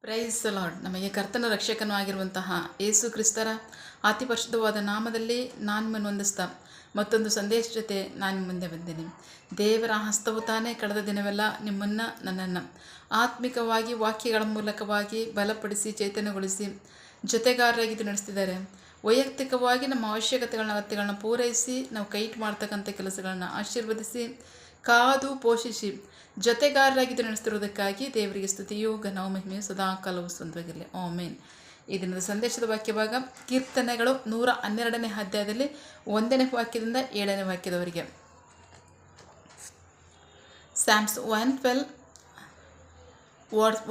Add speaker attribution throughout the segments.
Speaker 1: Price lord. ನಮಗೆ ಕರ್ತನ ರಕ್ಷಕನೂ ಆಗಿರುವಂತಹ ಯೇಸು ಕ್ರಿಸ್ತರ ಅತಿ ಪರಿಶುದ್ಧವಾದ ನಾಮದಲ್ಲಿ ನಾನು ನಿಮ್ಮನ್ನು ವಂದಿಸ್ತಾ ಮತ್ತೊಂದು ಸಂದೇಶ ಜೊತೆ ನಾನು ಮುಂದೆ ಬಂದೇನೆ. ದೇವರ ಹಸ್ತವು ತಾನೇ ಕಳೆದ ದಿನವೆಲ್ಲ ನಿಮ್ಮನ್ನು ನನ್ನನ್ನು ಆತ್ಮಿಕವಾಗಿ ವಾಕ್ಯಗಳ ಮೂಲಕವಾಗಿ ಬಲಪಡಿಸಿ ಚೈತನ್ಯಗೊಳಿಸಿ ಜೊತೆಗಾರರಾಗಿದ್ದು ನಡೆಸ್ತಿದ್ದಾರೆ. ವೈಯಕ್ತಿಕವಾಗಿ ನಮ್ಮ ಅಗತ್ಯಗಳನ್ನ ಪೂರೈಸಿ ನಾವು ಕೈಟ್ ಮಾಡ್ತಕ್ಕಂಥ ಕೆಲಸಗಳನ್ನು ಆಶೀರ್ವದಿಸಿ ಕಾದು ಪೋಷಿಸಿ ಜೊತೆಗಾರರಾಗಿದ್ದು ನಡೆಸ್ತಿರುವುದಕ್ಕಾಗಿ ದೇವರಿಗೆ ಸ್ತುತಿಯೂ ಘನವು ಮಹಿಮೆಯು ಸದಾ ಕಾಲವು ಸ್ವಂತವಾಗಿರಲಿ. ಆಮೇನ್. ಈ ದಿನದ ಸಂದೇಶದ ವಾಕ್ಯಭಾಗ ಕೀರ್ತನೆಗಳು 112ನೇ ಅಧ್ಯಾಯದಲ್ಲಿ 1ನೇ ವಾಕ್ಯದಿಂದ 7ನೇ ವಾಕ್ಯದವರೆಗೆ. Psalms 112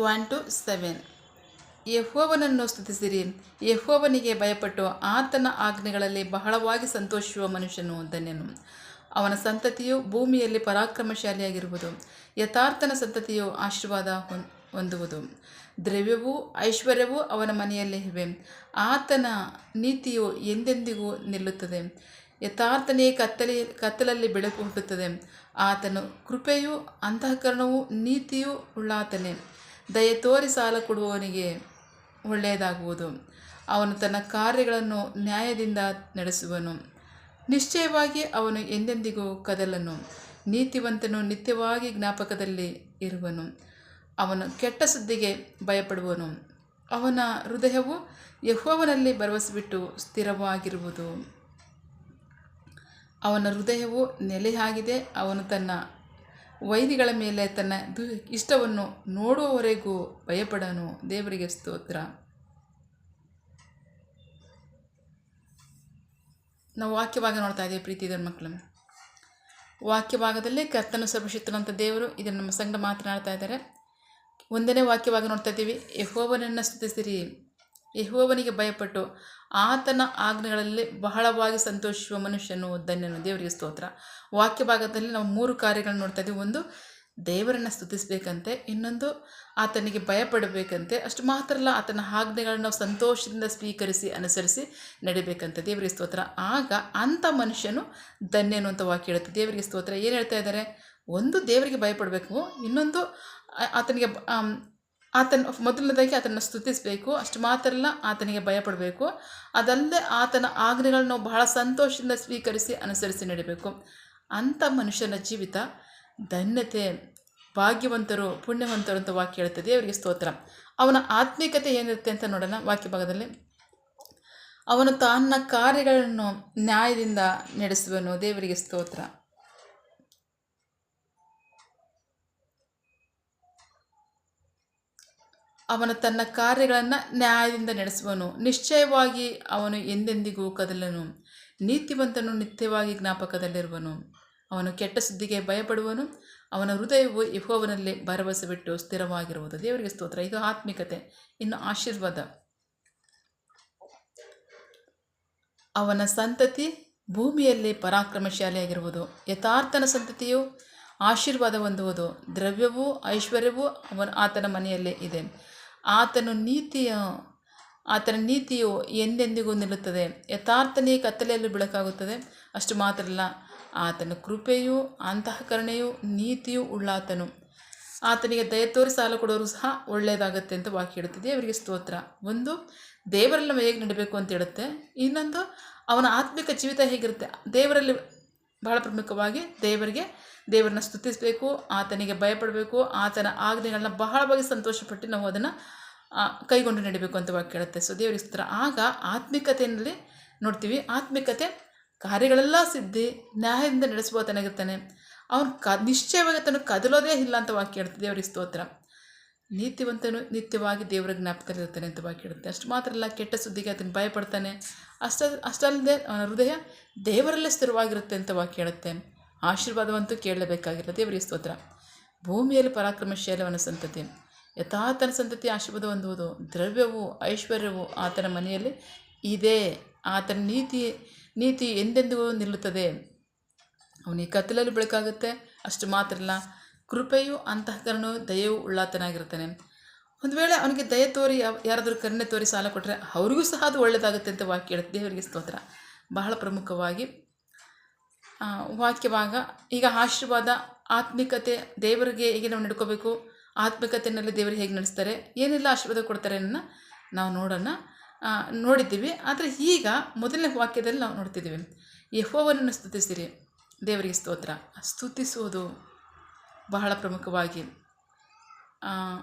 Speaker 1: 1 to 7. ಯೆಹೋವನನ್ನು ಸ್ತುತಿಸಿರಿ, ಯೆಹೋವನಿಗೆ ಭಯಪಟ್ಟು ಆತನ ಆಜ್ಞೆಗಳಲ್ಲಿ ಬಹಳವಾಗಿ ಸಂತೋಷಿಸುವ ಮನುಷ್ಯನು ಧನ್ಯನು. ಅವನ ಸಂತತಿಯು ಭೂಮಿಯಲ್ಲಿ ಪರಾಕ್ರಮಶಾಲಿಯಾಗಿರುವುದು, ಯಥಾರ್ಥನ ಸಂತತಿಯು ಆಶೀರ್ವಾದ ಹೊಂದುವುದು. ದ್ರವ್ಯವೂ ಐಶ್ವರ್ಯವೂ ಅವನ ಮನೆಯಲ್ಲಿ ಇವೆ, ಆತನ ನೀತಿಯು ಎಂದೆಂದಿಗೂ ನಿಲ್ಲುತ್ತದೆ. ಯಥಾರ್ಥನೇ ಕತ್ತಲಲ್ಲಿ ಬೆಳಕು ಹುಟ್ಟುತ್ತದೆ, ಆತನು ಕೃಪೆಯೂ ಅಂತಃಕರಣವೂ ನೀತಿಯೂ ಉಳ್ಳಾತನೇ. ದಯೆ ತೋರಿ ಸಾಲ ಕೊಡುವವನಿಗೆ ಒಳ್ಳೆಯದಾಗುವುದು, ಅವನು ತನ್ನ ಕಾರ್ಯಗಳನ್ನು ನ್ಯಾಯದಿಂದ ನಡೆಸುವನು. ನಿಶ್ಚಯವಾಗಿ ಅವನು ಎಂದೆಂದಿಗೂ ಕದಲನು, ನೀತಿವಂತನು ನಿತ್ಯವಾಗಿ ಜ್ಞಾಪಕದಲ್ಲಿ ಇರುವನು. ಅವನು ಕೆಟ್ಟ ಸುದ್ದಿಗೆ ಭಯಪಡುವನು, ಅವನ ಹೃದಯವು ಯೆಹೋವನಲ್ಲಿ ಭರವಸೆ ಬಿಟ್ಟು ಸ್ಥಿರವಾಗಿರುವುದು. ಅವನ ಹೃದಯವು ನೆಲೆಯಾಗಿದೆ, ಅವನು ತನ್ನ ವೈರಿಗಳ ಮೇಲೆ ತನ್ನ ಇಷ್ಟವನ್ನು ನೋಡುವವರೆಗೂ ಭಯಪಡನು. ದೇವರಿಗೆ ಸ್ತೋತ್ರ. ನಾವು ವಾಕ್ಯಭಾಗ ನೋಡ್ತಾ ಇದ್ದೀವಿ ಪ್ರೀತಿಯ ಮಕ್ಕಳು. ವಾಕ್ಯಭಾಗದಲ್ಲಿ ಕರ್ತನು ಸರ್ವಶಕ್ತನಂತ ದೇವರು ಇದನ್ನು ನಮ್ಮ ಸಂಗಡ ಮಾತನಾಡ್ತಾ ಇದ್ದಾರೆ. 1ನೇ ವಾಕ್ಯಭಾಗ ನೋಡ್ತಾ ಇದ್ದೀವಿ. ಯೆಹೋವನನ್ನು ಸ್ತುತಿಸಿರಿ, ಯೆಹೋವನಿಗೆ ಭಯಪಟ್ಟು ಆತನ ಆಜ್ಞೆಗಳಲ್ಲಿ ಬಹಳವಾಗಿ ಸಂತೋಷಿಸುವ ಮನುಷ್ಯನು ಧನ್ಯನು. ದೇವರಿಗೆ ಸ್ತೋತ್ರ. ವಾಕ್ಯಭಾಗದಲ್ಲಿ ನಾವು 3 ಕಾರ್ಯಗಳನ್ನು ನೋಡ್ತಾ ಇದ್ದೀವಿ. ಒಂದು, ದೇವರನ್ನು ಸ್ತುತಿಸಬೇಕಂತೆ. ಇನ್ನೊಂದು, ಆತನಿಗೆ ಭಯಪಡಬೇಕಂತೆ. ಅಷ್ಟು ಮಾತ್ರ ಅಲ್ಲ, ಆತನ ಆಜ್ಞೆಗಳನ್ನು ನಾವು ಸಂತೋಷದಿಂದ ಸ್ವೀಕರಿಸಿ ಅನುಸರಿಸಿ ನಡಿಬೇಕಂತೆ. ದೇವರಿಗೆ ಸ್ತೋತ್ರ. ಆಗ ಅಂಥ ಮನುಷ್ಯನು ಧನ್ಯನು ಅಂತ ವಾಕ್ಯ ಹೇಳುತ್ತೆ. ದೇವರಿಗೆ ಸ್ತೋತ್ರ. ಏನು ಹೇಳ್ತಾ ಇದ್ದಾರೆ? ಒಂದು, ದೇವರಿಗೆ ಭಯಪಡಬೇಕು. ಇನ್ನೊಂದು, ಮೊದಲನೇದಾಗಿ ಆತನ ಸ್ತುತಿಸಬೇಕು. ಅಷ್ಟು ಮಾತ್ರ ಅಲ್ಲ, ಆತನಿಗೆ ಭಯಪಡಬೇಕು. ಅದಲ್ಲದೆ ಆತನ ಆಜ್ಞೆಗಳನ್ನು ನಾವು ಬಹಳ ಸಂತೋಷದಿಂದ ಸ್ವೀಕರಿಸಿ ಅನುಸರಿಸಿ ನಡಿಬೇಕು. ಅಂಥ ಮನುಷ್ಯನ ಜೀವಿತ ಧನ್ಯತೆ, ಭಾಗ್ಯವಂತರು, ಪುಣ್ಯವಂತರು ಅಂತ ವಾಕ್ಯ ಹೇಳುತ್ತೆ. ದೇವರಿಗೆ ಸ್ತೋತ್ರ. ಅವನ ಆತ್ಮೀಕತೆ ಏನಿರುತ್ತೆ ಅಂತ ನೋಡೋಣ ವಾಕ್ಯ ಭಾಗದಲ್ಲಿ. ಅವನು ತನ್ನ ಕಾರ್ಯಗಳನ್ನು ನ್ಯಾಯದಿಂದ ನಡೆಸುವನು. ದೇವರಿಗೆ ಸ್ತೋತ್ರ. ಅವನು ತನ್ನ ಕಾರ್ಯಗಳನ್ನು ನ್ಯಾಯದಿಂದ ನಡೆಸುವನು, ನಿಶ್ಚಯವಾಗಿ ಅವನು ಎಂದೆಂದಿಗೂ ಕದಲನು. ನೀತಿವಂತನು ನಿತ್ಯವಾಗಿ ಜ್ಞಾಪಕದಲ್ಲಿರುವನು, ಅವನು ಕೆಟ್ಟ ಸುದ್ದಿಗೆ ಭಯಪಡುವನು, ಅವನ ಹೃದಯವು ಯೆಹೋವನಲ್ಲಿ ಭರವಸೆ ಬಿಟ್ಟು ಸ್ಥಿರವಾಗಿರುವುದು. ದೇವರಿಗೆ ಸ್ತೋತ್ರ. ಇದು ಆತ್ಮಿಕತೆ. ಇನ್ನು ಆಶೀರ್ವಾದ. ಅವನ ಸಂತತಿ ಭೂಮಿಯಲ್ಲಿ ಪರಾಕ್ರಮಶಾಲಿಯಾಗಿರುವುದು, ಯಥಾರ್ಥನ ಸಂತತಿಯು ಆಶೀರ್ವಾದ ಹೊಂದುವುದು. ದ್ರವ್ಯವೂ ಐಶ್ವರ್ಯವೂ ಆತನ ಮನೆಯಲ್ಲೇ ಇದೆ, ಆತನ ನೀತಿಯು ಎಂದೆಂದಿಗೂ ನಿಲ್ಲುತ್ತದೆ. ಯಥಾರ್ಥನೇ ಕತ್ತಲೆಯಲ್ಲಿ ಬೆಳಕಾಗುತ್ತದೆ. ಅಷ್ಟು ಮಾತ್ರ ಅಲ್ಲ, ಆತನ ಕೃಪೆಯು ಅಂತಃಕರಣೆಯು ನೀತಿಯೂ ಉಳ್ಳಾತನು, ಆತನಿಗೆ ದಯ ತೋರಿ ಸಾಲ ಕೊಡೋರು ಸಹ ಒಳ್ಳೆಯದಾಗುತ್ತೆ ಅಂತ ವಾಕ್ಯ ಹೇಳುತ್ತೆ. ದೇವರಿಗೆ ಸ್ತೋತ್ರ. ಒಂದು, ದೇವರಲ್ಲಿ ನಾವು ಹೇಗೆ ನಡೀಬೇಕು ಅಂತ ಹೇಳುತ್ತೆ. ಇನ್ನೊಂದು, ಅವನ ಆತ್ಮಿಕ ಜೀವಿತ ಹೇಗಿರುತ್ತೆ. ದೇವರಲ್ಲಿ ಬಹಳ ಪ್ರಮುಖವಾಗಿ ದೇವರನ್ನ ಸ್ತುತಿಸಬೇಕು, ಆತನಿಗೆ ಭಯಪಡಬೇಕು, ಆತನ ಆಜ್ಞೆಗಳನ್ನ ಬಹಳವಾಗಿ ಸಂತೋಷಪಟ್ಟು ನಾವು ಅದನ್ನು ಕೈಗೊಂಡು ನಡಿಬೇಕು ಅಂತ ವಾಕ್ಯ ಹೇಳುತ್ತೆ. ಸೊ ದೇವರಿಗೆ ಸ್ತೋತ್ರ. ಆಗ ಆತ್ಮಿಕತೆಯಲ್ಲಿ ನೋಡ್ತೀವಿ, ಆತ್ಮಿಕತೆ ಕಾರ್ಯಗಳೆಲ್ಲ ಸಿದ್ಧಿ ನ್ಯಾಯದಿಂದ ನಡೆಸುವತನಾಗಿರ್ತಾನೆ. ಅವನು ನಿಶ್ಚಯವಾಗಿ ತನಗೆ ಕದಲೋದೇ ಇಲ್ಲ ಅಂತ ವಾಕ್ಯ ಹೇಳುತ್ತೆ. ದೇವರಿಗೆ ಸ್ತೋತ್ರ. ನೀತಿವಂತನು ನಿತ್ಯವಾಗಿ ದೇವರ ಜ್ಞಾಪಕದಲ್ಲಿರ್ತಾನೆ ಅಂತ ವಾಕ್ಯ ಹೇಳುತ್ತೆ. ಅಷ್ಟು ಮಾತ್ರ ಅಲ್ಲ, ಕೆಟ್ಟ ಸುದ್ದಿಗೆ ಆತನ ಭಯಪಡ್ತಾನೆ. ಅಷ್ಟಲ್ಲದೆ ಅವನ ಹೃದಯ ದೇವರಲ್ಲೇ ಸ್ಥಿರವಾಗಿರುತ್ತೆ ಅಂತ ವಾಕ್ಯ ಹೇಳುತ್ತೆ. ಆಶೀರ್ವಾದವಂತೂ ಕೇಳಲೇಬೇಕಾಗಿಲ್ಲ. ದೇವರಿಗೆ ಸ್ತೋತ್ರ. ಭೂಮಿಯಲ್ಲಿ ಪರಾಕ್ರಮಶಾಲಿ ಅವನ ಸಂತತಿ, ಯಥಾರ್ಥನ ಸಂತತಿ ಆಶೀರ್ವಾದ ಹೊಂದುವುದು. ದ್ರವ್ಯವೂ ಐಶ್ವರ್ಯವೂ ಆತನ ಮನೆಯಲ್ಲಿ ಇದೆ, ಆತನ ನೀತಿ ಎಂದೆಂದಿಗೂ ನಿಲ್ಲುತ್ತದೆ. ಅವನಿಗೆ ಕತ್ತಲಲ್ಲಿ ಬೆಳಕಾಗುತ್ತೆ. ಅಷ್ಟು ಮಾತ್ರ ಅಲ್ಲ, ಕೃಪೆಯು ಅಂತಃಕರಣವು ದಯವು ಉಳ್ಳಾತನಾಗಿರ್ತಾನೆ. ಒಂದು ವೇಳೆ ಅವನಿಗೆ ದಯ ತೋರಿ ಯಾರಾದರೂ ಕರುಣೆ ತೋರಿ ಸಾಲ ಕೊಟ್ಟರೆ ಅವರಿಗೂ ಸಹ ಅದು ಒಳ್ಳೆಯದಾಗುತ್ತೆ ಅಂತ ವಾಕ್ಯ ಹೇಳುತ್ತೆ. ದೇವರಿಗೆ ಸ್ತೋತ್ರ. ಬಹಳ ಪ್ರಮುಖವಾಗಿ ವಾಕ್ಯಭಾಗ. ಈಗ ಆಶೀರ್ವಾದ, ಆತ್ಮಿಕತೆ, ದೇವರಿಗೆ ಹೇಗೆ ನಾವು ನಡ್ಕೋಬೇಕು, ಆತ್ಮಿಕತೆಯಲ್ಲಿ ದೇವರು ಹೇಗೆ ನಡೆಸ್ತಾರೆ, ಏನೆಲ್ಲ ಆಶೀರ್ವಾದ ಕೊಡ್ತಾರೆ ಅನ್ನೋದನ್ನ ನಾವು ನೋಡಿದ್ದೀವಿ. ಆದರೆ ಈಗ ಮೊದಲನೇ ವಾಕ್ಯದಲ್ಲಿ ನಾವು ನೋಡ್ತಿದ್ದೀವಿ, ಯೆಹೋವನನ್ನು ಸ್ತುತಿಸಿರಿ, ದೇವರಿಗೆ ಸ್ತೋತ್ರ. ಸ್ತುತಿಸುವುದು ಬಹಳ ಪ್ರಮುಖವಾಗಿ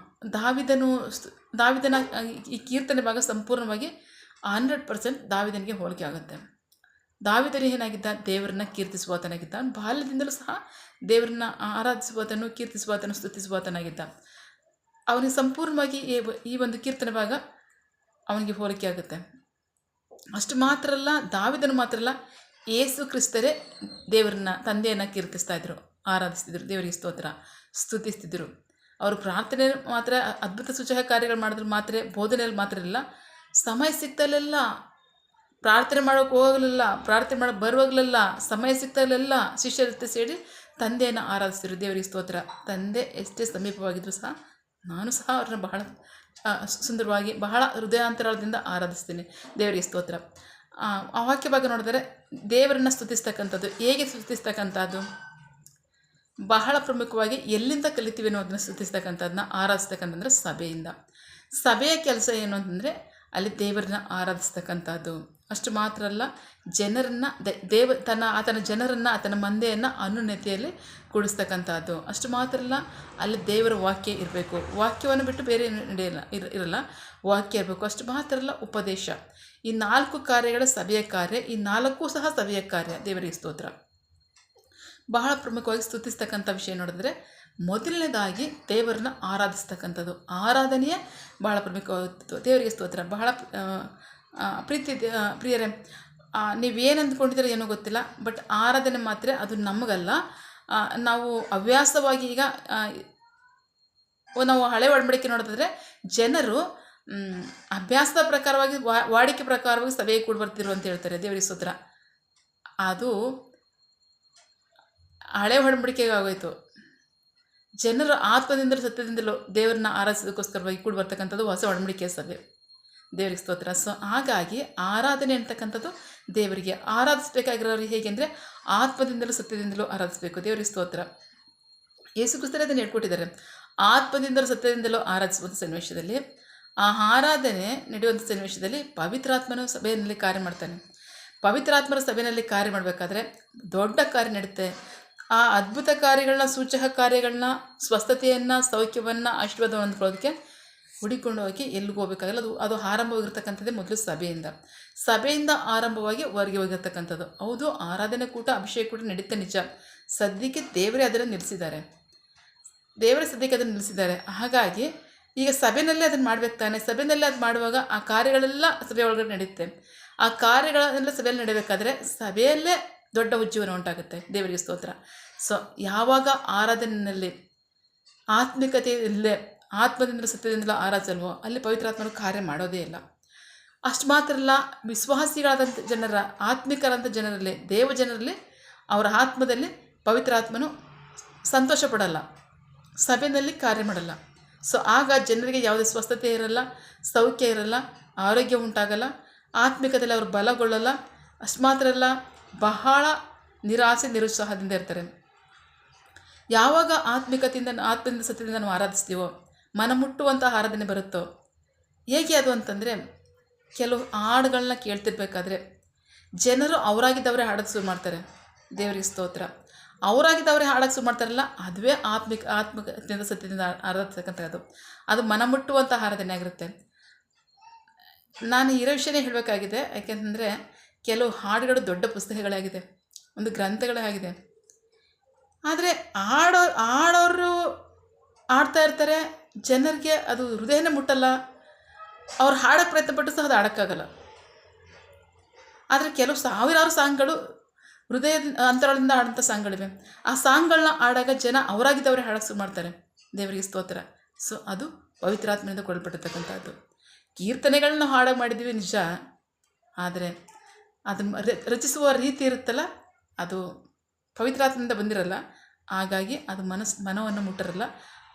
Speaker 1: ದಾವಿದನ ಈ ಕೀರ್ತನೆ ಭಾಗ ಸಂಪೂರ್ಣವಾಗಿ 100% ದಾವಿದನಿಗೆ ಹೋಲಿಕೆ ಆಗುತ್ತೆ. ದಾವಿದನು ಏನಾಗಿದ್ದ? ದೇವರನ್ನ ಕೀರ್ತಿಸುವಾತನಾಗಿದ್ದ. ಬಾಲ್ಯದಿಂದಲೂ ಸಹ ದೇವರನ್ನ ಆರಾಧಿಸುವಾತನು, ಕೀರ್ತಿಸುವಾತನು, ಸ್ತುತಿಸುವಾತನಾಗಿದ್ದ. ಅವನಿಗೆ ಸಂಪೂರ್ಣವಾಗಿ ಈ ಒಂದು ಕೀರ್ತನೆ ಭಾಗ ಅವನಿಗೆ ಹೋಲಿಕೆ ಆಗುತ್ತೆ. ಅಷ್ಟು ಮಾತ್ರ ಅಲ್ಲ, ದಾವಿದನು ಮಾತ್ರ ಅಲ್ಲ, ಯೇಸು ಕ್ರಿಸ್ತರೇ ದೇವರನ್ನ, ತಂದೆಯನ್ನು ಕೀರ್ತಿಸ್ತಾ ಇದ್ರು, ಆರಾಧಿಸ್ತಿದ್ರು, ದೇವರಿಗೆ ಸ್ತೋತ್ರ, ಸ್ತುತಿಸ್ತಿದ್ರು. ಅವರು ಪ್ರಾರ್ಥನೆ ಮಾತ್ರ, ಅದ್ಭುತ ಸೂಚಕ ಕಾರ್ಯಗಳು ಮಾಡಿದ್ರು ಮಾತ್ರ, ಬೋಧನೆಯಲ್ಲಿ ಮಾತ್ರ ಇಲ್ಲ, ಸಮಯ ಸಿಗ್ತಲೆಲ್ಲ ಪ್ರಾರ್ಥನೆ ಮಾಡೋಕೆ ಹೋಗಲಿಲ್ಲ, ಪ್ರಾರ್ಥನೆ ಮಾಡೋಕೆ ಬರುವಾಗಲೆಲ್ಲ, ಸಮಯ ಸಿಗ್ತಲೆಲ್ಲ ಶಿಷ್ಯರ ಜೊತೆ ಸೇರಿ ತಂದೆಯನ್ನು ಆರಾಧಿಸ್ತಿದ್ರು, ದೇವರಿಗೆ ಸ್ತೋತ್ರ. ತಂದೆ ಎಷ್ಟೇ ಸಮೀಪವಾಗಿದ್ದರೂ ಸಹ ನಾನು ಸಹ ಅವ್ರನ್ನ ಬಹಳ ಸುಂದರವಾಗಿ, ಬಹಳ ಹೃದಯಾಂತರಾಳದಿಂದ ಆರಾಧಿಸ್ತೀನಿ, ದೇವರಿಗೆ ಸ್ತೋತ್ರ. ಆ ವಾಕ್ಯ ಭಾಗ ನೋಡಿದರೆ ದೇವರನ್ನು ಸ್ತುತಿಸ್ತಕ್ಕಂಥದ್ದು, ಹೇಗೆ ಸ್ತುತಿಸ್ತಕ್ಕಂಥದ್ದು? ಬಹಳ ಪ್ರಮುಖವಾಗಿ ಎಲ್ಲಿಂದ ಕಲಿತೀವಿ ಅನ್ನೋದನ್ನ ಸ್ತುತಿಸ್ತಕ್ಕಂಥದ್ದನ್ನ, ಆರಾಧಿಸ್ತಕ್ಕಂಥದ್ದು ಸಭೆಯಿಂದ. ಸಭೆಯ ಕೆಲಸ ಏನು ಅಂತಂದರೆ ಅಲ್ಲಿ ದೇವರನ್ನ ಆರಾಧಿಸ್ತಕ್ಕಂಥದ್ದು. ಅಷ್ಟು ಮಾತ್ರ ಅಲ್ಲ, ಜನರನ್ನು ಆತನ ಜನರನ್ನು, ಆತನ ಮಂದೆಯನ್ನು ಅನ್ಯೋನ್ಯತೆಯಲ್ಲಿ ಕೂಡಿಸ್ತಕ್ಕಂಥದ್ದು. ಅಷ್ಟು ಮಾತ್ರ ಅಲ್ಲ, ಅಲ್ಲಿ ದೇವರ ವಾಕ್ಯ ಇರಬೇಕು. ವಾಕ್ಯವನ್ನು ಬಿಟ್ಟು ಬೇರೆ ಇರಲ್ಲ, ವಾಕ್ಯ ಇರಬೇಕು. ಅಷ್ಟು ಮಾತ್ರ ಅಲ್ಲ, ಉಪದೇಶ. ಈ 4 ಕಾರ್ಯಗಳ ಸಭೆಯ ಕಾರ್ಯ, ಈ 4 ಸಹ ಸಭೆಯ ಕಾರ್ಯ, ದೇವರಿಗೆ ಸ್ತೋತ್ರ. ಬಹಳ ಪ್ರಮುಖವಾಗಿ ಸ್ತುತಿಸ್ತಕ್ಕಂಥ ವಿಷಯ ನೋಡಿದ್ರೆ, ಮೊದಲನೇದಾಗಿ ದೇವರನ್ನ ಆರಾಧಿಸ್ತಕ್ಕಂಥದ್ದು. ಆರಾಧನೆಯೇ ಬಹಳ ಪ್ರಮುಖವಾಗಿತ್ತು, ದೇವರಿಗೆ ಸ್ತೋತ್ರ. ಬಹಳ ಪ್ರಿಯರೇ, ನೀವೇನು ಅಂದ್ಕೊಂಡಿದ್ದೀರೋ ಏನೋ ಗೊತ್ತಿಲ್ಲ, ಬಟ್ ಆರಾಧನೆ ಮಾತ್ರ ಅದು ನಮಗಲ್ಲ. ನಾವು ಹವ್ಯಾಸವಾಗಿ ಈಗ ನಾವು ಹಳೆ ಒಡಂಬಡಿಕೆ ನೋಡಿದ್ರೆ ಜನರು ಅಭ್ಯಾಸದ ಪ್ರಕಾರವಾಗಿ, ವಾಡಿಕೆ ಪ್ರಕಾರವಾಗಿ ಸಭೆಗೆ ಕೂಡಿ ಬರ್ತಿರು ಅಂತ ಹೇಳ್ತಾರೆ, ದೇವರಿಗೆ ಸ್ತೋತ್ರ. ಅದು ಹಳೆ ಒಡಂಬಡಿಕೆಗೆ ಆಗೋಯ್ತು. ಜನರು ಆತ್ಮದಿಂದಲೂ ಸತ್ಯದಿಂದಲೂ ದೇವರನ್ನ ಆರಾಧಿಸೋದಕ್ಕೋಸ್ಕರವಾಗಿ ಕೂಡಿ ಬರ್ತಕ್ಕಂಥದ್ದು ಹೊಸ ಒಡಂಬಡಿಕೆಯ ಸಭೆ, ದೇವರಿಗೆ ಸ್ತೋತ್ರ. ಸೊ ಹಾಗಾಗಿ ಆರಾಧನೆ ಅಂತಕ್ಕಂಥದ್ದು ದೇವರಿಗೆ ಆರಾಧಿಸಬೇಕಾಗಿರೋರು ಹೇಗೆ ಅಂದರೆ ಆತ್ಮದಿಂದಲೂ ಸತ್ಯದಿಂದಲೂ ಆರಾಧಿಸಬೇಕು, ದೇವರಿಗೆ ಸ್ತೋತ್ರ. ಯೇಸು ಕ್ರಿಸ್ತರೇ ಅದನ್ನು ಹೇಳ್ಕೊಟ್ಟಿದ್ದಾರೆ. ಆತ್ಮದಿಂದಲೂ ಸತ್ಯದಿಂದಲೂ ಆರಾಧಿಸುವಂಥ ಸನ್ನಿವೇಶದಲ್ಲಿ, ಆ ಆರಾಧನೆ ನಡೆಯುವಂಥ ಸನ್ನಿವೇಶದಲ್ಲಿ ಪವಿತ್ರಾತ್ಮನು ಸಭೆಯಲ್ಲಿ ಕಾರ್ಯ ಮಾಡ್ತಾನೆ. ಪವಿತ್ರಾತ್ಮರ ಸಭೆಯಲ್ಲಿ ಕಾರ್ಯ ಮಾಡಬೇಕಾದ್ರೆ ದೊಡ್ಡ ಕಾರ್ಯ ನಡುತ್ತೆ. ಆ ಅದ್ಭುತ ಕಾರ್ಯಗಳನ್ನ, ಸೂಚಕ ಕಾರ್ಯಗಳನ್ನ, ಸ್ವಸ್ಥತೆಯನ್ನು, ಸೌಖ್ಯವನ್ನು, ಆಶೀರ್ವಾದವನ್ನು ಹೊಂದ್ಕೊಳ್ಳೋದಕ್ಕೆ ಹುಡಿಕೊಂಡು ಹೋಗಿ ಎಲ್ಲಿಗೆ ಹೋಗಬೇಕಾಗಲ್ಲ. ಅದು ಆರಂಭವಾಗಿರ್ತಕ್ಕಂಥದ್ದೇ ಮೊದಲು ಸಭೆಯಿಂದ ಆರಂಭವಾಗಿ ಹೊರಗೆ ಹೋಗಿರ್ತಕ್ಕಂಥದ್ದು. ಹೌದು, ಆರಾಧನೆ ಕೂಟ, ಅಭಿಷೇಕ ಕೂಟ ನಡೀತಾ ನಿಜ. ಸದ್ಯಕ್ಕೆ ದೇವರೇ ಅದನ್ನು ನಿಲ್ಲಿಸಿದ್ದಾರೆ, ಅದನ್ನು ನಿಲ್ಲಿಸಿದ್ದಾರೆ. ಹಾಗಾಗಿ ಈಗ ಸಭೆಯಲ್ಲೇ ಅದನ್ನು ಮಾಡಬೇಕು ತಾನೆ. ಸಭೆಯಲ್ಲೇ ಅದು ಮಾಡುವಾಗ ಆ ಕಾರ್ಯಗಳೆಲ್ಲ ಸಭೆ ಒಳಗಡೆ ನಡೆಯುತ್ತೆ. ಆ ಕಾರ್ಯಗಳೆಲ್ಲ ಸಭೆಯಲ್ಲಿ ನಡೀಬೇಕಾದ್ರೆ ಸಭೆಯಲ್ಲೇ ದೊಡ್ಡ ಉಜ್ಜೀವನ ಉಂಟಾಗುತ್ತೆ, ದೇವರಿಗೆ ಸ್ತೋತ್ರ. ಸೊ ಯಾವಾಗ ಆರಾಧನೆಯಲ್ಲಿ ಆತ್ಮಿಕತೆಯಲ್ಲೇ ಆತ್ಮದಿಂದ ಸತ್ಯದಿಂದಲೂ ಆರಾಧಿಸಲ್ವೋ ಅಲ್ಲಿ ಪವಿತ್ರಾತ್ಮನು ಕಾರ್ಯ ಮಾಡೋದೇ ಇಲ್ಲ. ಅಷ್ಟು ಮಾತ್ರ ಅಲ್ಲ, ವಿಶ್ವಾಸಿಗಳಾದಂಥ ಜನರ, ಆತ್ಮಿಕರಾದಂಥ ಜನರಲ್ಲಿ, ದೇವಜನರಲ್ಲಿ, ಅವರ ಆತ್ಮದಲ್ಲಿ ಪವಿತ್ರಾತ್ಮನು ಸಂತೋಷ ಪಡಲ್ಲ, ಸಭೆಯಲ್ಲಿ ಕಾರ್ಯ ಮಾಡಲ್ಲ. ಸೊ ಆಗ ಜನರಿಗೆ ಯಾವುದೇ ಸ್ವಸ್ಥತೆ ಇರಲ್ಲ, ಸೌಖ್ಯ ಇರಲ್ಲ, ಆರೋಗ್ಯ ಉಂಟಾಗಲ್ಲ, ಆತ್ಮಿಕದಲ್ಲಿ ಅವರು ಬಲಗೊಳ್ಳಲ್ಲ. ಅಷ್ಟು ಮಾತ್ರ ಅಲ್ಲ, ಬಹಳ ನಿರಾಸೆ ನಿರುತ್ಸಾಹದಿಂದ ಇರ್ತಾರೆ. ಯಾವಾಗ ಆತ್ಮದಿಂದ ಸತ್ಯದಿಂದ ನಾವು ಆರಾಧಿಸ್ತೀವೋ, ಮನ ಮುಟ್ಟುವಂಥ ಆರಾಧನೆ ಬರುತ್ತೋ. ಹೇಗೆ ಅದು ಅಂತಂದರೆ, ಕೆಲವು ಹಾಡುಗಳನ್ನ ಕೇಳ್ತಿರ್ಬೇಕಾದ್ರೆ ಜನರು ಅವರಾಗಿದ್ದವರೇ ಹಾಡೋಕ್ಕೆ ಶುರು ಮಾಡ್ತಾರೆ, ದೇವರಿಗೆ ಸ್ತೋತ್ರ. ಅವರಾಗಿದ್ದವರೇ ಹಾಡೋಕ್ಕೆ ಶುರು ಮಾಡ್ತಾರಲ್ಲ, ಅದುವೇ ಆತ್ಮದಿಂದ ಸತ್ಯದಿಂದ ಆರಾಧಿಸ್ತಕ್ಕಂಥದ್ದು. ಅದು ಮನ ಮುಟ್ಟುವಂಥ ಆರಾಧನೆ ಆಗಿರುತ್ತೆ. ನಾನು ಇರೋ ವಿಷಯನೇ ಹೇಳಬೇಕಾಗಿದೆ. ಯಾಕೆಂತಂದರೆ ಕೆಲವು ಹಾಡುಗಳು ದೊಡ್ಡ ಪುಸ್ತಕಗಳಾಗಿದೆ, ಒಂದು ಗ್ರಂಥಗಳಾಗಿದೆ. ಆದರೆ ಆಡೋರು ಆಡ್ತಾ ಇರ್ತಾರೆ, ಜನರಿಗೆ ಅದು ಹೃದಯನೇ ಮುಟ್ಟಲ್ಲ. ಅವ್ರು ಹಾಡೋಕ್ಕೆ ಪ್ರಯತ್ನಪಟ್ಟು ಸಹ ಅದು ಆಡೋಕ್ಕಾಗಲ್ಲ. ಆದರೆ ಕೆಲವು ಸಾವಿರಾರು ಸಾಂಗ್ಗಳು ಹೃದಯದ ಅಂತರಾಳದಿಂದ ಆಡೋಂಥ ಸಾಂಗ್ಗಳಿವೆ. ಆ ಸಾಂಗ್ಗಳನ್ನ ಆಡಾಗ ಜನ ಅವರಾಗಿದ್ದವರೇ ಹಾಡೋಕ್ಕೆ ಶುರು ಮಾಡ್ತಾರೆ, ದೇವರಿಗೆ ಸ್ತೋತ್ರ. ಸೊ ಅದು ಪವಿತ್ರಾತ್ಮನಿಂದ ಕೊಡಲ್ಪಟ್ಟಿರ್ತಕ್ಕಂಥದ್ದು. ಕೀರ್ತನೆಗಳನ್ನ ಹಾಡಾಗಿ ಮಾಡಿದ್ದೀವಿ ನಿಜ, ಆದರೆ ಅದನ್ನು ರಚಿಸುವ ರೀತಿ ಇರುತ್ತಲ್ಲ, ಅದು ಪವಿತ್ರಾತ್ಮದಿಂದ ಬಂದಿರಲ್ಲ. ಹಾಗಾಗಿ ಅದು ಮನವನ್ನು ಮುಟ್ಟಿರಲ್ಲ.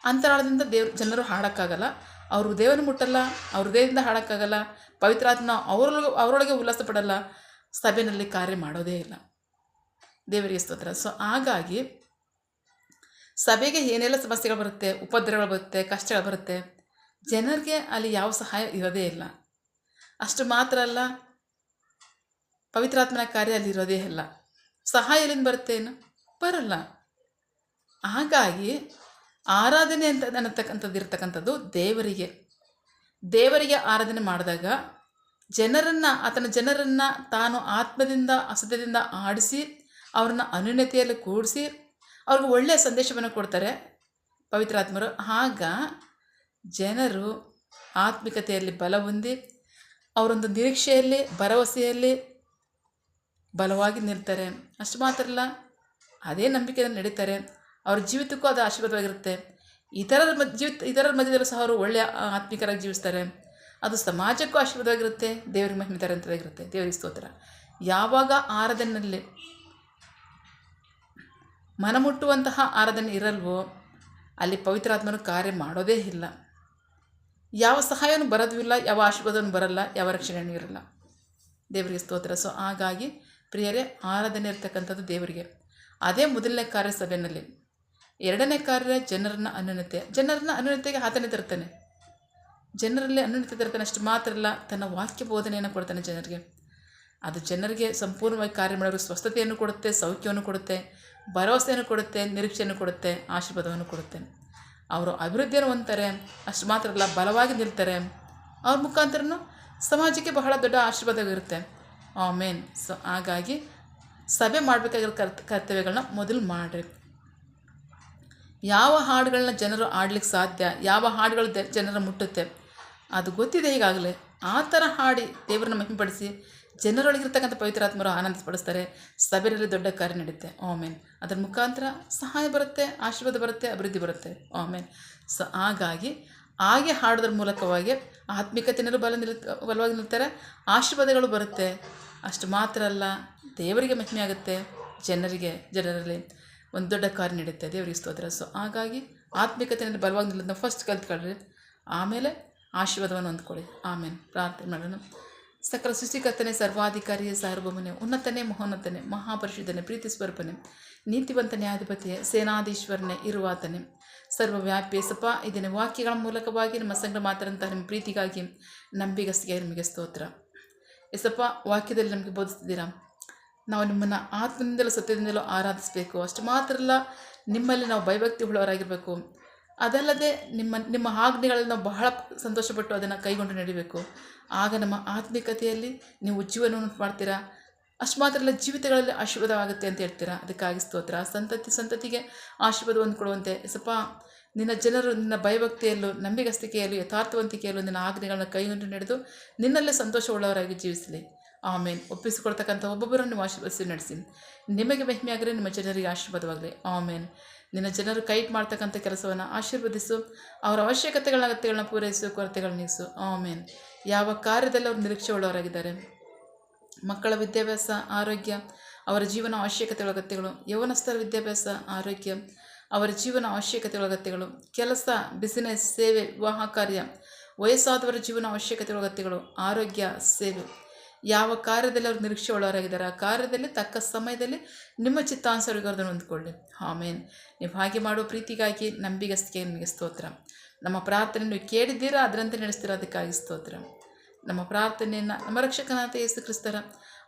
Speaker 1: ಅಂತರಾಳದಿಂದ ಜನರು ಹಾಡೋಕ್ಕಾಗಲ್ಲ, ಅವ್ರ ಹೃದಯವನ್ನು ಮುಟ್ಟಲ್ಲ, ಅವ್ರ ಹೃದಯದಿಂದ ಹಾಡೋಕ್ಕಾಗಲ್ಲ. ಪವಿತ್ರಾತ್ಮ ಅವರೊಳಗೆ ಉಲ್ಲಾಸ ಪಡಲ್ಲ, ಸಭೆಯಲ್ಲಿ ಕಾರ್ಯ ಮಾಡೋದೇ ಇಲ್ಲ, ದೇವರಿಗೆ ಸ್ತೋತ್ರ. ಸೊ ಹಾಗಾಗಿ ಸಭೆಗೆ ಏನೆಲ್ಲ ಸಮಸ್ಯೆಗಳು ಬರುತ್ತೆ, ಉಪದ್ರವಗಳು ಬರುತ್ತೆ, ಕಷ್ಟಗಳು ಬರುತ್ತೆ, ಜನರಿಗೆ ಅಲ್ಲಿ ಯಾವ ಸಹಾಯ ಇರೋದೇ ಇಲ್ಲ. ಅಷ್ಟು ಮಾತ್ರ ಅಲ್ಲ, ಪವಿತ್ರಾತ್ಮನ ಕಾರ್ಯ ಅಲ್ಲಿ ಇರೋದೇ ಇಲ್ಲ. ಸಹಾಯ ಎಲ್ಲಿಂದ ಬರುತ್ತೆ? ಏನು ಬರಲ್ಲ. ಹಾಗಾಗಿ ಆರಾಧನೆ ಅಂತ ಅನ್ನತಕ್ಕಂಥದ್ದು ಇರತಕ್ಕಂಥದ್ದು ದೇವರಿಗೆ ಆರಾಧನೆ ಮಾಡಿದಾಗ ಆತನ ಜನರನ್ನು ತಾನು ಆತ್ಮದಿಂದ ಹಸದದಿಂದ ಆಡಿಸಿ ಅವ್ರನ್ನ ಅನ್ಯೋನ್ಯತೆಯಲ್ಲಿ ಕೂಡಿಸಿ ಅವ್ರಿಗೆ ಒಳ್ಳೆಯ ಸಂದೇಶವನ್ನು ಕೊಡ್ತಾರೆ ಪವಿತ್ರಾತ್ಮರು. ಆಗ ಜನರು ಆತ್ಮಿಕತೆಯಲ್ಲಿ ಬಲ ಹೊಂದಿ ಅವರೊಂದು ನಿರೀಕ್ಷೆಯಲ್ಲಿ, ಭರವಸೆಯಲ್ಲಿ ಬಲವಾಗಿ ನಿಲ್ತಾರೆ. ಅಷ್ಟು ಮಾತ್ರ ಅಲ್ಲ, ಅದೇ ನಂಬಿಕೆಯನ್ನು ನಡೀತಾರೆ. ಅವ್ರ ಜೀವಿತಕ್ಕೂ ಅದು ಆಶೀರ್ವಾದವಾಗಿರುತ್ತೆ. ಇತರರ ಮಧ್ಯದಲ್ಲೂ ಸಹ ಅವರು ಒಳ್ಳೆಯ ಆತ್ಮಿಕರಾಗಿ ಜೀವಿಸ್ತಾರೆ. ಅದು ಸಮಾಜಕ್ಕೂ ಆಶೀರ್ವಾದವಾಗಿರುತ್ತೆ, ದೇವರಿಗೆ ಮಹಿಮೆ ತರಂತವಾಗಿರುತ್ತೆ. ದೇವರಿಗೆ ಸ್ತೋತ್ರ. ಯಾವಾಗ ಆರಾಧನೆಯಲ್ಲಿ ಮನಮುಟ್ಟುವಂತಹ ಆರಾಧನೆ ಇರಲ್ವೋ ಅಲ್ಲಿ ಪವಿತ್ರಾತ್ಮನು ಕಾರ್ಯ ಮಾಡೋದೇ ಇಲ್ಲ. ಯಾವ ಸಹಾಯನೂ ಬರೋದೂ ಇಲ್ಲ, ಯಾವ ಆಶೀರ್ವಾದನೂ ಬರಲ್ಲ, ಯಾವ ರಕ್ಷಣೆಯೂ ಇರಲ್ಲ. ದೇವರಿಗೆ ಸ್ತೋತ್ರ. ಸೊ ಹಾಗಾಗಿ ಪ್ರಿಯರೇ, ಆರಾಧನೆ ಇರ್ತಕ್ಕಂಥದ್ದು ದೇವರಿಗೆ. ಅದೇ ಮೊದಲನೇ ಕಾರ್ಯ ಸಭೆಯಲ್ಲಿ. ಎರಡನೇ ಕಾರ್ಯ ಜನರನ್ನ ಅನ್ಯೋನ್ಯತೆಗೆ ಆತನೇ ತರ್ತಾನೆ. ಜನರಲ್ಲಿ ಅನ್ಯೋನ್ಯತೆ ತರ್ತಾನೆ. ಅಷ್ಟು ಮಾತ್ರ ಅಲ್ಲ, ತನ್ನ ವಾಕ್ಯ ಬೋಧನೆಯನ್ನು ಕೊಡ್ತಾನೆ ಜನರಿಗೆ. ಅದು ಜನರಿಗೆ ಸಂಪೂರ್ಣವಾಗಿ ಕಾರ್ಯ ಮಾಡೋರು ಸ್ವಸ್ಥತೆಯನ್ನು ಕೊಡುತ್ತೆ, ಸೌಖ್ಯವನ್ನು ಕೊಡುತ್ತೆ, ಭರವಸೆಯನ್ನು ಕೊಡುತ್ತೆ, ನಿರೀಕ್ಷೆಯನ್ನು ಕೊಡುತ್ತೆ, ಆಶೀರ್ವಾದವನ್ನು ಕೊಡುತ್ತೆ. ಅವರು ಅಭಿವೃದ್ಧಿಯನ್ನು ಹೊಂದ್ತಾರೆ. ಅಷ್ಟು ಮಾತ್ರ ಅಲ್ಲ, ಬಲವಾಗಿ ನಿಲ್ತಾರೆ. ಅವ್ರ ಮುಖಾಂತರನೂ ಸಮಾಜಕ್ಕೆ ಬಹಳ ದೊಡ್ಡ ಆಶೀರ್ವಾದವಿರುತ್ತೆ. ಆಮೇನ್. ಸೊ ಹಾಗಾಗಿ ಸಭೆ ಮಾಡಬೇಕಾಗಿರೋ ಕರ್ತವ್ಯಗಳನ್ನ ಮೊದಲು ಮಾಡಿರಿ. ಯಾವ ಹಾಡುಗಳನ್ನ ಜನರು ಆಡ್ಲಿಕ್ಕೆ ಸಾಧ್ಯ, ಯಾವ ಹಾಡುಗಳು ಜನರ ಮುಟ್ಟುತ್ತೆ, ಅದು ಗೊತ್ತಿದೆ ಈಗಾಗಲೇ. ಆ ಥರ ಹಾಡಿ ದೇವರನ್ನ ಮಹಿಮೆಪಡಿಸಿ ಜನರೊಳಗಿರ್ತಕ್ಕಂಥ ಪವಿತ್ರಾತ್ಮರು ಆನಂದಪಡಿಸ್ತಾರೆ. ಸಭೆಯಲ್ಲಿ ದೊಡ್ಡ ಕಾರ್ಯ ನಡೆಯುತ್ತೆ. ಆಮೇನ್. ಅದರ ಮುಖಾಂತರ ಸಹಾಯ ಬರುತ್ತೆ, ಆಶೀರ್ವಾದ ಬರುತ್ತೆ, ಅಭಿವೃದ್ಧಿ ಬರುತ್ತೆ. ಆಮೇನ್. ಸೊ ಹಾಗಾಗಿ ಹಾಗೆ ಹಾಡೋದ್ರ ಮೂಲಕವಾಗಿ ಆತ್ಮಿಕತೆಯಲ್ಲೂ ಬಲವಾಗಿ ನಿಲ್ತಾರೆ, ಆಶೀರ್ವಾದಗಳು ಬರುತ್ತೆ. ಅಷ್ಟು ಮಾತ್ರ ಅಲ್ಲ, ದೇವರಿಗೆ ಮಹಿಮೆ ಆಗುತ್ತೆ, ಜನರಲ್ಲಿ ಒಂದು ದೊಡ್ಡ ಕಾರ್ಯ ನಡೆಯುತ್ತೆ. ದೇವರಿಗೆ ಸ್ತೋತ್ರ. ಸೊ ಹಾಗಾಗಿ ಆತ್ಮಿಕತೆಯಲ್ಲಿ ಬಲವಾಗಿ ನಿಲ್ಲೋದನ್ನ ಫಸ್ಟ್ ಕಲ್ತ್ಕೊಳ್ರಿ, ಆಮೇಲೆ ಆಶೀರ್ವಾದವನ್ನು ಹೊಂದ್ಕೊಳ್ಳಿ. ಆಮೇಲೆ ಪ್ರಾರ್ಥನೆ ಮಾಡೋಣ. ಸಕಲ ಸೃಷ್ಟಿಕರ್ತನೆ, ಸರ್ವಾಧಿಕಾರಿಯೇ, ಸಾರ್ವಭೌಮನೆ, ಉನ್ನತನೇ, ಮಹೋನ್ನತನೇ, ಮಹಾಪರಿಶುದ್ಧನೇ, ಪ್ರೀತಿ ಸ್ವರೂಪನೇ, ನೀತಿವಂತ ನ್ಯಾಯಾಧಿಪತಿಯೇ, ಸೇನಾಧೀಶ್ವರನೇ, ಇರುವಾತನೇ, ಸರ್ವವ್ಯಾಪಿ ಸಪ ಇದನ್ನು ವಾಕ್ಯಗಳ ಮೂಲಕವಾಗಿ ನಮ್ಮ ಸಂಘ ಮಾತಾಡಂತಹ ನಿಮ್ಮ ಪ್ರೀತಿಗಾಗಿ ನಂಬಿಗಸ್ತಿಗೆ ನಿಮಗೆ ಸ್ತೋತ್ರ. ಎಸಪ್ಪ, ವಾಕ್ಯದಲ್ಲಿ ನಮಗೆ ಬೋಧಿಸ್ತಿದ್ದೀರಾ. ನಾವು ನಿಮ್ಮನ್ನು ಆತ್ಮದಿಂದಲೂ ಸತ್ಯದಿಂದಲೂ ಆರಾಧಿಸಬೇಕು. ಅಷ್ಟು ಮಾತ್ರ ಅಲ್ಲ, ನಿಮ್ಮಲ್ಲಿ ನಾವು ಭಯಭಕ್ತಿ ಉಳ್ಳವರಾಗಿರಬೇಕು. ಅದಲ್ಲದೆ ನಿಮ್ಮ ಆಜ್ಞೆಗಳಲ್ಲಿ ನಾವು ಬಹಳ ಸಂತೋಷಪಟ್ಟು ಅದನ್ನು ಕೈಗೊಂಡು ನಡಿಬೇಕು. ಆಗ ನಮ್ಮ ಆತ್ಮಿಕತೆಯಲ್ಲಿ ನೀವು ಜೀವನವನ್ನು ಮಾಡ್ತೀರಾ. ಅಷ್ಟು ಮಾತ್ರ ಅಲ್ಲ, ಜೀವಿತಗಳಲ್ಲಿ ಆಶೀರ್ವಾದವಾಗುತ್ತೆ ಅಂತ ಹೇಳ್ತೀರಾ. ಅದಕ್ಕಾಗಿ ಸ್ತೋತ್ರ. ಸಂತತಿಗೆ ಆಶೀರ್ವಾದ ಹೊಂದ್ಕೊಡುವಂತೆ ಎಸಪ್ಪ, ನಿನ್ನ ಜನರು ನಿನ್ನ ಭಯಭಕ್ತಿಯಲ್ಲೂ, ನಂಬಿಗಸ್ತಿಕೆಯಲ್ಲೂ, ಯಥಾರ್ಥವಂತಿಕೆಯಲ್ಲೂ ನಿನ್ನ ಆಜ್ಞೆಗಳನ್ನ ಕೈಗೊಂಡು ನಡೆದು ನಿನ್ನಲ್ಲೇ ಸಂತೋಷವುಳ್ಳವರಾಗಿ ಜೀವಿಸಲಿ. ಆಮೇನ್. ಒಪ್ಪಿಸಿಕೊಡ್ತಕ್ಕಂಥ ಒಬ್ಬೊಬ್ಬರನ್ನು ನೀವು ಆಶೀರ್ವದಿಸಿ ನಡೆಸಿ. ನಿಮಗೆ ಮಹಿಮೆಯಾಗಲಿ, ನಿಮ್ಮ ಜನರಿಗೆ ಆಶೀರ್ವಾದವಾಗಲಿ. ಆಮೇನ್. ನಿನ್ನ ಜನರು ಕೈಟ್ ಮಾಡ್ತಕ್ಕಂಥ ಕೆಲಸವನ್ನು ಆಶೀರ್ವದಿಸು, ಅವರ ಅಗತ್ಯಗಳನ್ನ ಪೂರೈಸು, ಕೊರತೆಗಳನ್ನ ನೀಗಿಸು. ಆಮೇನ್. ಯಾವ ಕಾರ್ಯದಲ್ಲಿ ಅವರು ನಿರೀಕ್ಷೆ ಉಳ್ಳವರಾಗಿದ್ದಾರೆ, ಮಕ್ಕಳ ವಿದ್ಯಾಭ್ಯಾಸ, ಆರೋಗ್ಯ, ಅವರ ಜೀವನ ಅವಶ್ಯಕತೆಗಳ ಅಗತ್ಯಗಳು, ಯೌವನಸ್ಥರ ವಿದ್ಯಾಭ್ಯಾಸ, ಆರೋಗ್ಯ, ಅವರ ಜೀವನ ಅವಶ್ಯಕತೆಗಳ ಅಗತ್ಯಗಳು, ಕೆಲಸ, ಬಿಸಿನೆಸ್, ಸೇವೆ, ವಿವಾಹ ಕಾರ್ಯ, ವಯಸ್ಸಾದವರ ಜೀವನ ಅವಶ್ಯಕತೆಗಳ ಅಗತ್ಯಗಳು, ಆರೋಗ್ಯ, ಸೇವೆ, ಯಾವ ಕಾರ್ಯದಲ್ಲಿ ಅವರು ನಿರೀಕ್ಷೆ ಉಳ್ಳವರಾಗಿದ್ದಾರೆ ಆ ಕಾರ್ಯದಲ್ಲಿ ತಕ್ಕ ಸಮಯದಲ್ಲಿ ನಿಮ್ಮ ಚಿತ್ತಾನುಸಾರವನ್ನು ಹೊಂದ್ಕೊಳ್ಳಿ. ಆಮೇನ್. ನೀವು ಹಾಗೆ ಮಾಡುವ ಪ್ರೀತಿಗಾಗಿ ನಂಬಿಗಸ್ತಿಗೆ ನಿಮಗೆ ಸ್ತೋತ್ರ. ನಮ್ಮ ಪ್ರಾರ್ಥನೆ ನೀವು ಕೇಳಿದ್ದೀರಾ, ಅದರಂತೆ ನಡೆಸ್ತೀರಾ. ಅದಕ್ಕಾಗಿ ಸ್ತೋತ್ರ. ನಮ್ಮ ಪ್ರಾರ್ಥನೆಯನ್ನು ನಮ್ಮ ರಕ್ಷಕನಾದ ಯೇಸು ಕ್ರಿಸ್ತರ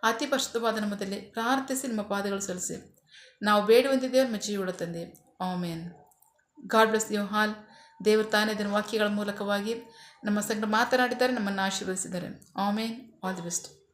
Speaker 1: ಅತಿ ಪರಿಶುದ್ಧವಾದ ನಾಮದಲ್ಲಿ ಪ್ರಾರ್ಥಿಸಿ ನಿಮ್ಮ ಪಾದಗಳು ಸಲ್ಲಿಸಿ ನಾವು ಬೇಡುವಂತಿದ್ದೇವೆ, ನಮ್ಮ ಜೀವಳ ತಂದೆ. Amen. God bless you all. ದೇವರು ತಾನೇ ಇದನ್ನು ವಾಕ್ಯಗಳ ಮೂಲಕವಾಗಿ ನಮ್ಮ ಸಂಗಡ ಮಾತನಾಡಿದ್ದಾರೆ, ನಮ್ಮನ್ನು ಆಶೀರ್ವದಿಸಿದ್ದಾರೆ. ಆಮೇನ್. All the best.